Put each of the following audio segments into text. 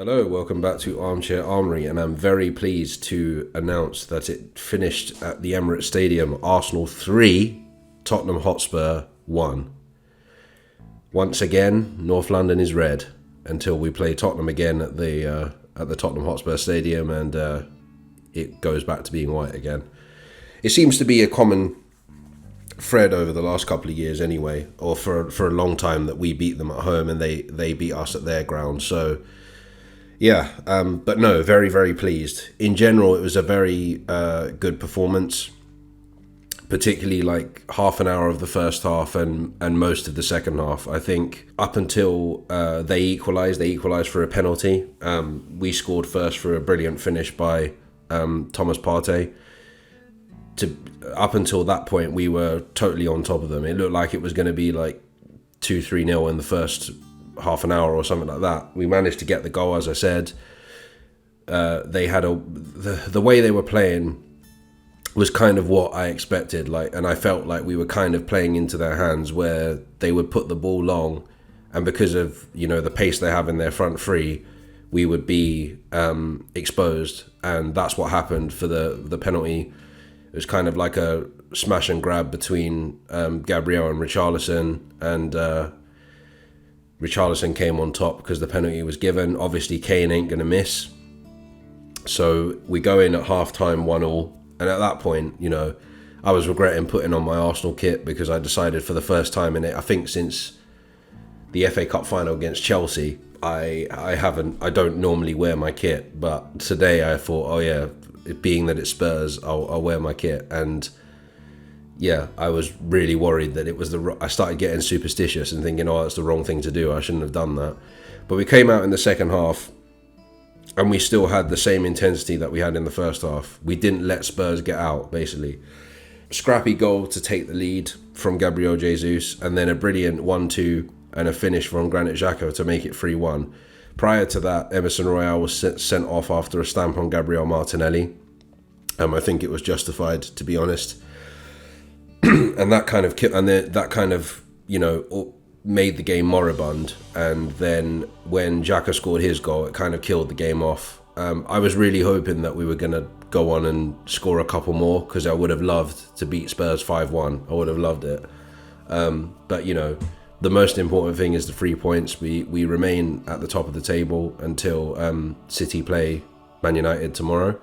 Hello, welcome back to Armchair Armory, and I'm very pleased to announce that it finished at the Emirates Stadium. Arsenal 3, Tottenham Hotspur 1. Once again, North London is red until we play Tottenham again at the Tottenham Hotspur Stadium, and it goes back to being white again. It seems to be a common thread over the last couple of years anyway, or for a long time, that we beat them at home and they beat us at their ground. So yeah, but no, very, very pleased. In general, it was a very good performance, particularly like half an hour of the first half and most of the second half. I think up until they equalised for a penalty. We scored first for a brilliant finish by Thomas Partey. Up until that point, we were totally on top of them. It looked like it was going to be like 2-3-0 in the first half an hour or something like that. We managed to get the goal, as I said. They had the way they were playing was kind of what I expected, and I felt like we were kind of playing into their hands, where they would put the ball long, and because of the pace they have in their front three, we would be exposed, and that's what happened for the penalty. It was kind of like a smash and grab between Gabriel and Richarlison, and Richarlison came on top because the penalty was given. Obviously, Kane ain't going to miss. So we go in at half-time 1-1. And at that point, I was regretting putting on my Arsenal kit, because I decided for the first time in it, I think since the FA Cup final against Chelsea, I don't normally wear my kit. But today I thought, oh yeah, being that it's Spurs, I'll wear my kit. And yeah, I was really worried that it was I started getting superstitious and thinking, oh, that's the wrong thing to do. I shouldn't have done that. But we came out in the second half and we still had the same intensity that we had in the first half. We didn't let Spurs get out, basically. Scrappy goal to take the lead from Gabriel Jesus, and then a brilliant 1-2 and a finish from Granit Xhaka to make it 3-1. Prior to that, Emerson Royale was sent off after a stamp on Gabriel Martinelli. I think it was justified, to be honest. And that kind of made the game moribund. And then when Xhaka scored his goal, it kind of killed the game off. I was really hoping that we were going to go on and score a couple more, because I would have loved to beat Spurs 5-1. I would have loved it. But the most important thing is the 3 points. We remain at the top of the table until City play Man United tomorrow.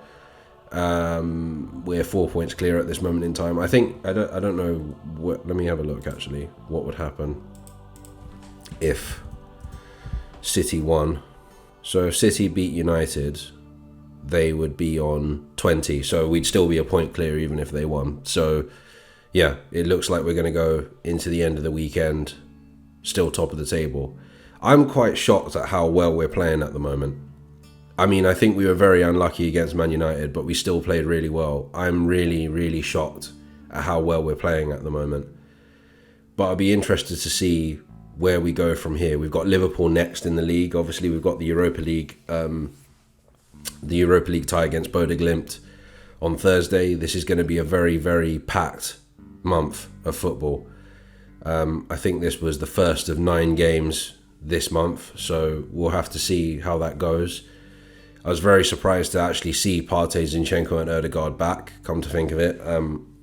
We're 4 points clear at this moment in time. I don't know. Let me have a look. Actually, what would happen if City won? So if City beat United, they would be on 20. So we'd still be a point clear even if they won. So yeah, it looks like we're going to go into the end of the weekend still top of the table. I'm quite shocked at how well we're playing at the moment. I mean, I think we were very unlucky against Man United, but we still played really well. I'm really, really shocked at how well we're playing at the moment. But I'll be interested to see where we go from here. We've got Liverpool next in the league. Obviously, we've got the Europa League tie against Bodo Glimt on Thursday. This is going to be a very, very packed month of football. I think this was the first of 9 games this month, so we'll have to see how that goes. I was very surprised to actually see Partey, Zinchenko and Ødegaard back, come to think of it.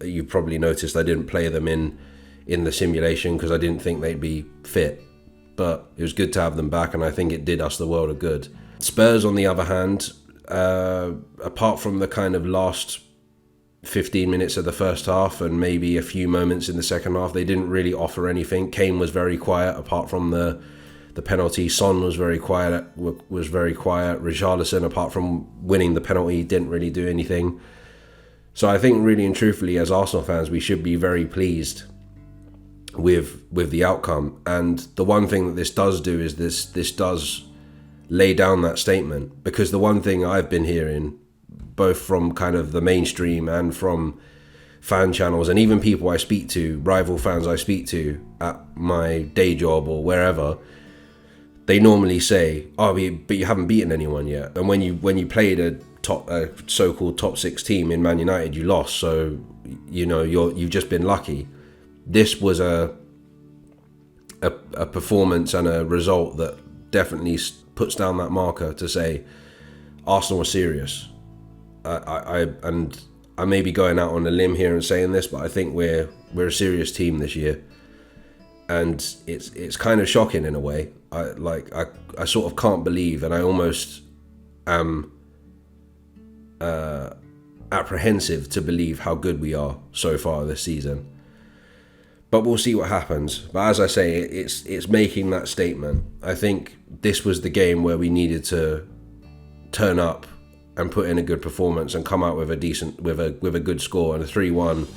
You probably noticed I didn't play them in the simulation because I didn't think they'd be fit. But it was good to have them back, and I think it did us the world of good. Spurs, on the other hand, apart from the kind of last 15 minutes of the first half and maybe a few moments in the second half, they didn't really offer anything. Kane was very quiet apart from the penalty. Son was very quiet. Richarlison, apart from winning the penalty, didn't really do anything. So I think really and truthfully, as Arsenal fans, we should be very pleased with the outcome. And the one thing that this does do is this does lay down that statement, because the one thing I've been hearing, both from kind of the mainstream and from fan channels and even people I speak to, rival fans I speak to at my day job or wherever, they normally say, "Oh, but you haven't beaten anyone yet." And when you played a so-called top 6 team in Man United, you lost. So you've just been lucky. This was a performance and a result that definitely puts down that marker to say Arsenal are serious. And I may be going out on a limb here and saying this, but I think we're a serious team this year, and it's kind of shocking in a way. I sort of can't believe, and I almost am apprehensive to believe how good we are so far this season. But we'll see what happens. But as I say, it's making that statement. I think this was the game where we needed to turn up and put in a good performance and come out with a good score, and a 3-1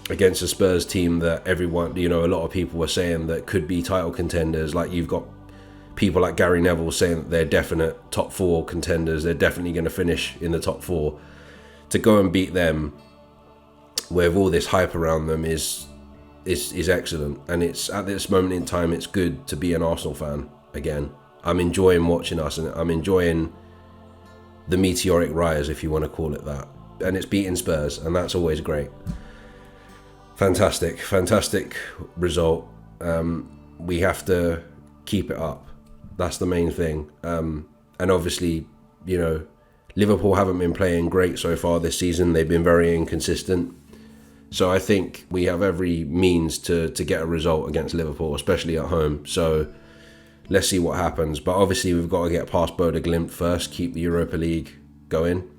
against a Spurs team that everyone, a lot of people were saying that could be title contenders. Like, you've got people like Gary Neville saying that they're definite top 4 contenders. They're definitely going to finish in the top 4. To go and beat them with all this hype around them is excellent. And it's at this moment in time, it's good to be an Arsenal fan again. I'm enjoying watching us, and I'm enjoying the meteoric rise, if you want to call it that. And it's beating Spurs, and that's always great. Fantastic result. We have to keep it up. That's the main thing. And obviously, Liverpool haven't been playing great so far this season. They've been very inconsistent. So I think we have every means to get a result against Liverpool, especially at home. So let's see what happens. But obviously we've got to get past Bodo Glimt first, keep the Europa League going,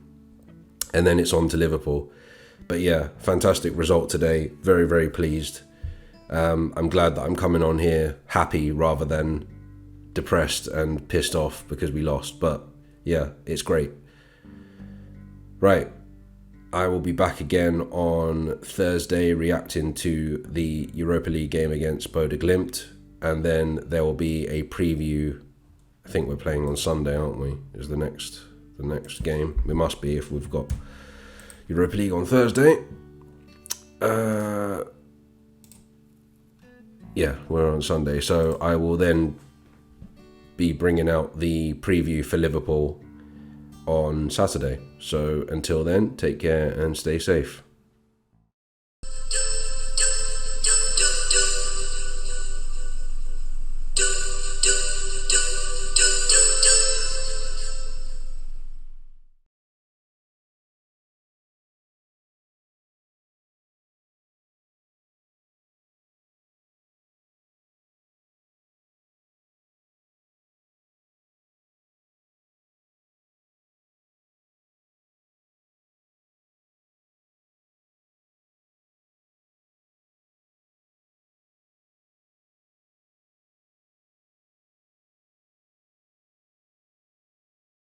and then it's on to Liverpool. But yeah, fantastic result today. Very, very pleased. I'm glad that I'm coming on here happy rather than depressed and pissed off because we lost. But yeah, it's great. Right. I will be back again on Thursday reacting to the Europa League game against Bodo Glimt. And then there will be a preview. I think we're playing on Sunday, aren't we? Is the next game. We must be if we've got Europa League on Thursday. Yeah, we're on Sunday. So I will then be bringing out the preview for Liverpool on Saturday. So until then, take care and stay safe.